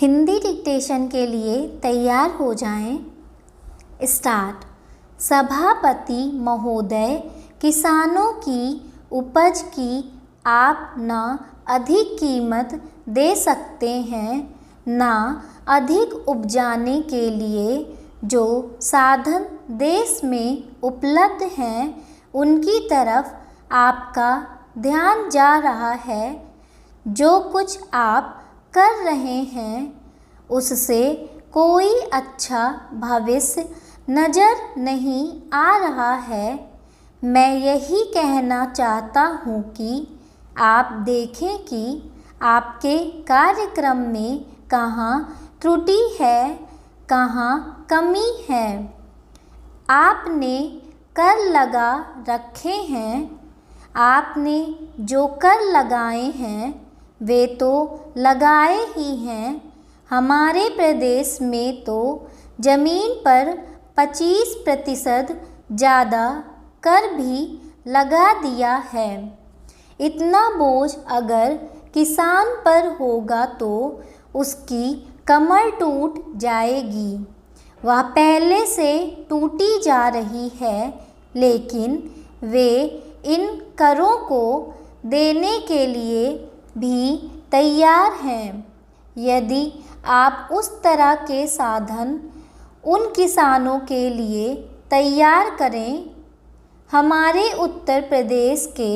Hindi dictation के लिए तैयार हो जाएं। स्टार्ट। सभापति महोदय, किसानों की उपज की आप न अधिक कीमत दे सकते हैं, न अधिक उपजाने के लिए जो साधन देश में उपलब्ध हैं उनकी तरफ आपका ध्यान जा रहा है। जो कुछ आप कर रहे हैं उससे कोई अच्छा भविष्य नज़र नहीं आ रहा है। मैं यही कहना चाहता हूँ कि आप देखें कि आपके कार्यक्रम में कहाँ त्रुटि है, कहाँ कमी है। आपने कर लगा रखे हैं, आपने जो कर लगाए हैं वे तो लगाए ही हैं। हमारे प्रदेश में तो ज़मीन पर 25% ज़्यादा कर भी लगा दिया है। इतना बोझ अगर किसान पर होगा तो उसकी कमर टूट जाएगी। वह पहले से टूटी जा रही है, लेकिन वे इन करों को देने के लिए भी तैयार हैं। यदि आप उस तरह के साधन उन किसानों के लिए तैयार करें। हमारे उत्तर प्रदेश के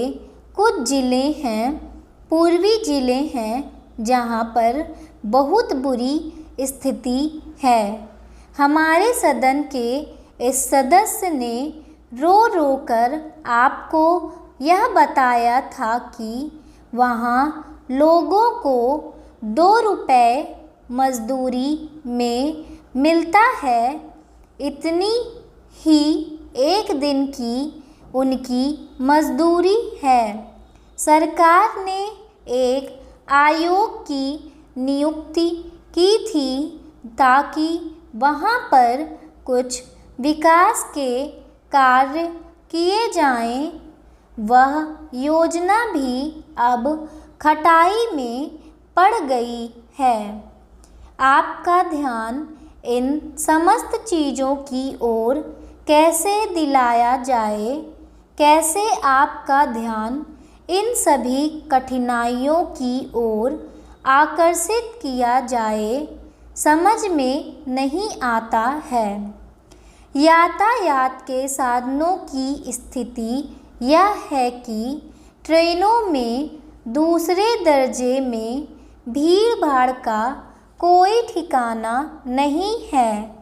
कुछ ज़िले हैं, पूर्वी ज़िले हैं, जहां पर बहुत बुरी स्थिति है। हमारे सदन के इस सदस्य ने रो रो कर आपको यह बताया था कि वहाँ लोगों को 2 रुपए मजदूरी में मिलता है। इतनी ही एक दिन की उनकी मजदूरी है। सरकार ने एक आयोग की नियुक्ति की थी ताकि वहाँ पर कुछ विकास के कार्य किए जाएं। वह योजना भी अब खटाई में पड़ गई है। आपका ध्यान इन समस्त चीज़ों की ओर कैसे दिलाया जाए, कैसे आपका ध्यान इन सभी कठिनाइयों की ओर आकर्षित किया जाए, समझ में नहीं आता है। यातायात के साधनों की स्थिति यह है कि ट्रेनों में दूसरे दर्जे में भीड़ भाड़ का कोई ठिकाना नहीं है,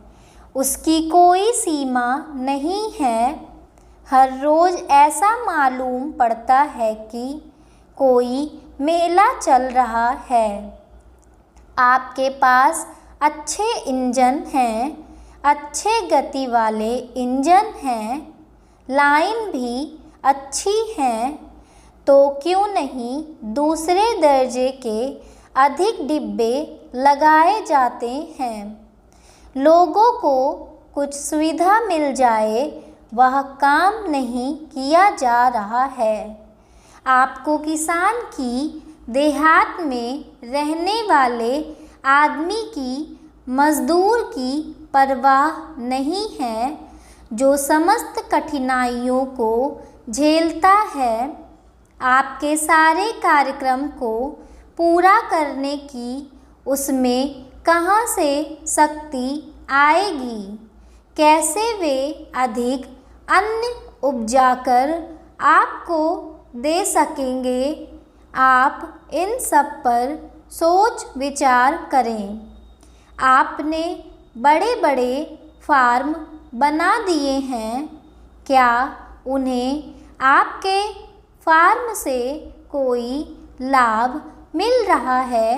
उसकी कोई सीमा नहीं है। हर रोज़ ऐसा मालूम पड़ता है कि कोई मेला चल रहा है। आपके पास अच्छे इंजन हैं, अच्छे गति वाले इंजन हैं, लाइन भी अच्छी है, तो क्यों नहीं दूसरे दर्जे के अधिक डिब्बे लगाए जाते हैं। लोगों को कुछ सुविधा मिल जाए, वह काम नहीं किया जा रहा है। आपको किसान की देहात में रहने वाले आदमी की, मजदूर की परवाह नहीं है, जो समस्त कठिनाइयों को झेलता है। आपके सारे कार्यक्रम को पूरा करने की उसमें कहाँ से शक्ति आएगी? कैसे वे अधिक अन्न उपजाकर आपको दे सकेंगे? आप इन सब पर सोच विचार करें। आपने बड़े बड़े फार्म बना दिए हैं, क्या उन्हें आपके फार्म से कोई लाभ मिल रहा है?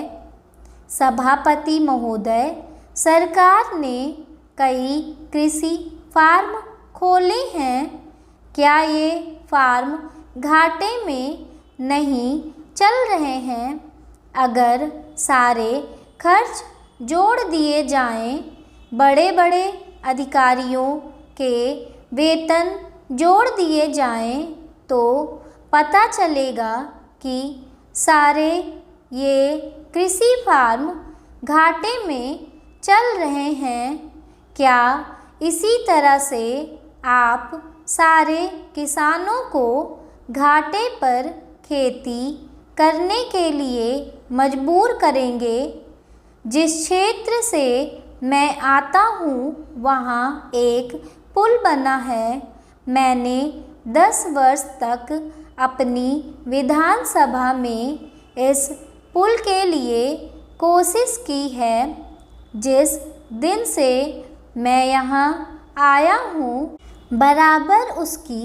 सभापति महोदय, सरकार ने कई कृषि फार्म खोले हैं, क्या ये फार्म घाटे में नहीं चल रहे हैं? अगर सारे खर्च जोड़ दिए जाएं, बड़े बड़े अधिकारियों के वेतन जोड़ दिए जाएं तो पता चलेगा कि सारे ये कृषि फार्म घाटे में चल रहे हैं। क्या इसी तरह से आप सारे किसानों को घाटे पर खेती करने के लिए मजबूर करेंगे? जिस क्षेत्र से मैं आता हूँ वहाँ एक पुल बना है। मैंने 10 वर्ष तक अपनी विधानसभा में इस पुल के लिए कोशिश की है। जिस दिन से मैं यहाँ आया हूँ बराबर उसकी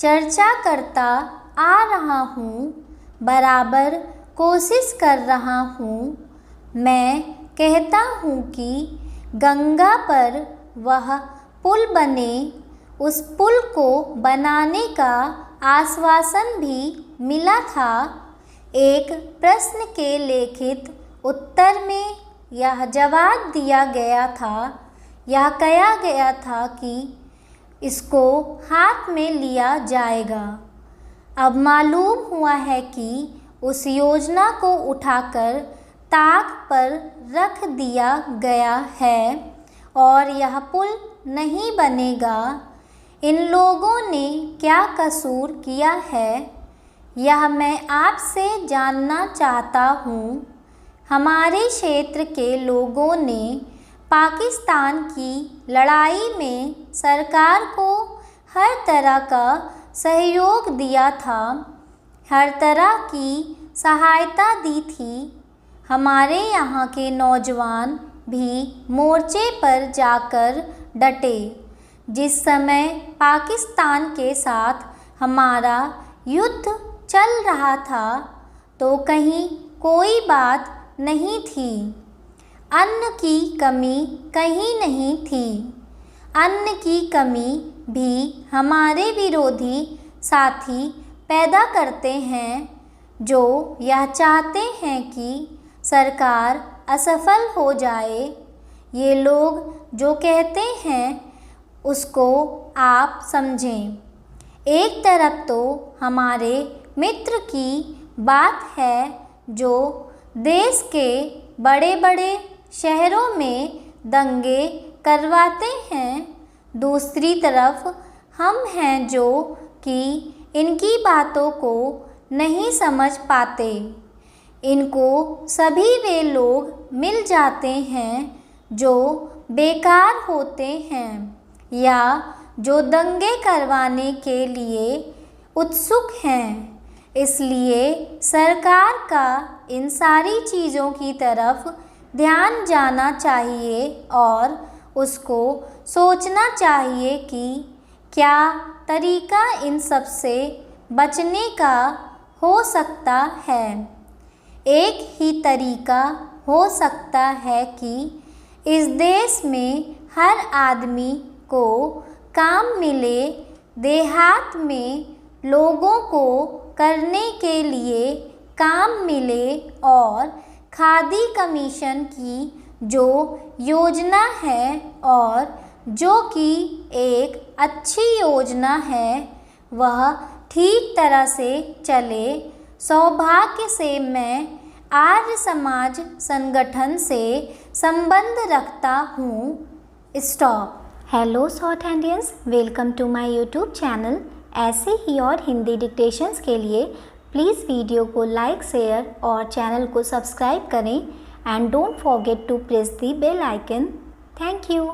चर्चा करता आ रहा हूँ, बराबर कोशिश कर रहा हूँ। मैं कहता हूँ कि गंगा पर वह पुल बने। उस पुल को बनाने का आश्वासन भी मिला था। एक प्रश्न के लिखित उत्तर में यह जवाब दिया गया था, यह कहा गया था कि इसको हाथ में लिया जाएगा। अब मालूम हुआ है कि उस योजना को उठाकर ताक पर रख दिया गया है और यह पुल नहीं बनेगा। इन लोगों ने क्या कसूर किया है, यह मैं आपसे जानना चाहता हूँ। हमारे क्षेत्र के लोगों ने पाकिस्तान की लड़ाई में सरकार को हर तरह का सहयोग दिया था, हर तरह की सहायता दी थी। हमारे यहाँ के नौजवान भी मोर्चे पर जाकर डटे। जिस समय पाकिस्तान के साथ हमारा युद्ध चल रहा था तो कहीं कोई बात नहीं थी, अन्न की कमी कहीं नहीं थी। अन्न की कमी भी हमारे विरोधी साथी पैदा करते हैं, जो यह चाहते हैं कि सरकार असफल हो जाए। ये लोग जो कहते हैं उसको आप समझें। एक तरफ तो हमारे मित्र की बात है जो देश के बड़े बड़े शहरों में दंगे करवाते हैं, दूसरी तरफ हम हैं जो कि इनकी बातों को नहीं समझ पाते। इनको सभी वे लोग मिल जाते हैं जो बेकार होते हैं या जो दंगे करवाने के लिए उत्सुक हैं। इसलिए सरकार का इन सारी चीज़ों की तरफ ध्यान जाना चाहिए और उसको सोचना चाहिए कि क्या तरीका इन सब से बचने का हो सकता है। एक ही तरीका हो सकता है कि इस देश में हर आदमी को काम मिले, देहात में लोगों को करने के लिए काम मिले और खादी कमीशन की जो योजना है और जो कि एक अच्छी योजना है वह ठीक तरह से चले। सौभाग्य से मैं आर्य समाज संगठन से संबंध रखता हूँ। Stop. Hello short handians, welcome to my YouTube channel. ऐसे ही और हिंदी डिक्टेशंस के लिए प्लीज़ वीडियो को लाइक, शेयर और चैनल को सब्सक्राइब करें and don't forget to press the bell icon. Thank you.